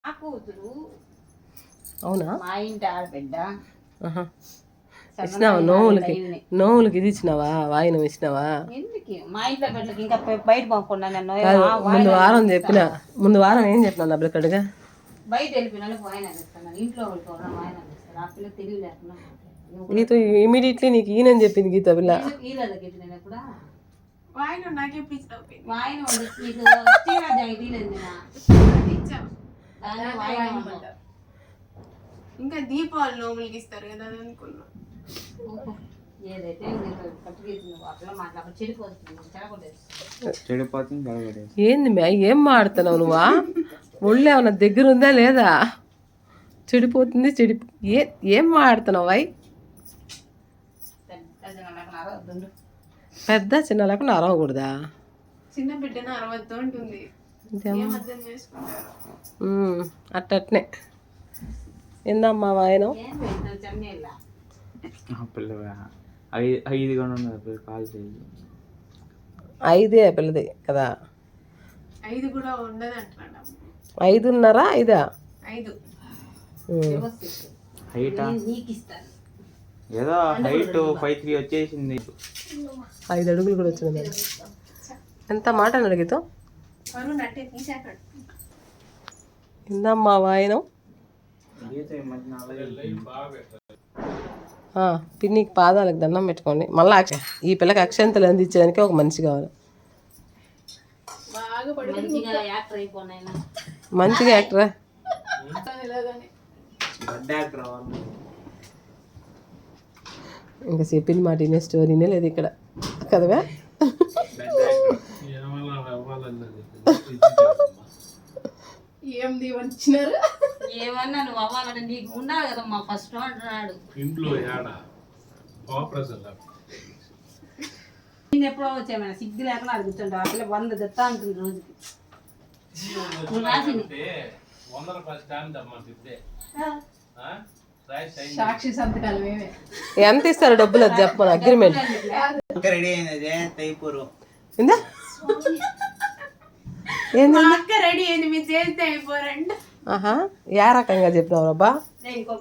ఆ కూతురు అవునా? మా ఇంటి ఆడబిడ్డ. ఇచ్చినావా నోములకి ఇది ఇచ్చినావా? వాయినం ఇచ్చినావా? ఎందుకు మా ఇంట్లో బిడ్డలకి ఇంకా బయట పంపకుండా నన్ను ముందు వారం ఏం చెప్పినా నా బిడ్డగా బయట వెళ్ళిపోయినా వాయినాలు ఇస్తాను, ఇంట్లో వాళ్ళకి వాయినాలు ఇస్తారు. ఆ పిల్ల తెలివి లేకుండా గీత ఇమీడియట్లీ నీకు ఈయనని చెప్పింది గీత పిల్ల. నేను ఎప్పుడు వాయిన నాకే వాయిన ఇంకా దీపావళి నోములకి ఇస్తారు కదా అని అనుకున్నా. ఏదైతే ఏంది మ్యా ఏం మాడుతున్నావు నువ్వా? ఒళ్ళు ఏమన్నా దగ్గర ఉందా లేదా? చెడిపోతుంది ఏం మాడుతున్నావు? అయి పెద్ద చిన్న లేకుండా అరవకూడదా? చిన్న బిడ్డను అరవద్దు అంటుంది. అట్టనే ఏందమ్మా వాయనం? ఐదే పిల్లది కదా? 5 కూడా ఉండదు అంటున్నాడు. 5.5 5 ఏదో హైట్ 5'3" వచ్చేసింది. 5 అడుగులు కూడా వచ్చింది. ఎంత మాట అడిగితో ఇందమ్మా వాయనం. పిన్నికి పాదాలకు దండం పెట్టుకోండి. మళ్ళీ ఈ పిల్లకి అక్షంతలు అందించడానికి ఒక మనిషి కావాలి. మంచిగా యాక్టరా? ఇంకా చెప్పిన మాట వినే స్టోరీనే లేదు ఇక్కడ కదవా? ఏమన్నా నువ్వు అవ్వాలంటే నీకు ఉండాలి కదమ్మా. ఫస్ట్ అంటున్నాడు ఇంట్లో నేను ఎప్పుడో వచ్చామైనా సిగ్గు లేకుండా అడుగుతుంటా. ఆ పిల్ల 100 తెత్తా అంటుంది రోజుకి. సాక్షి సంతకాలు మేమే. ఎంత ఇస్తారు డబ్బులు? అది చెప్పమని అగ్రిమెంట్ రెడీ అయింది. మీరు చేస్తే అయిపోరండి. ఏ రకంగా చెప్పినావు అబ్బా? ఇంకో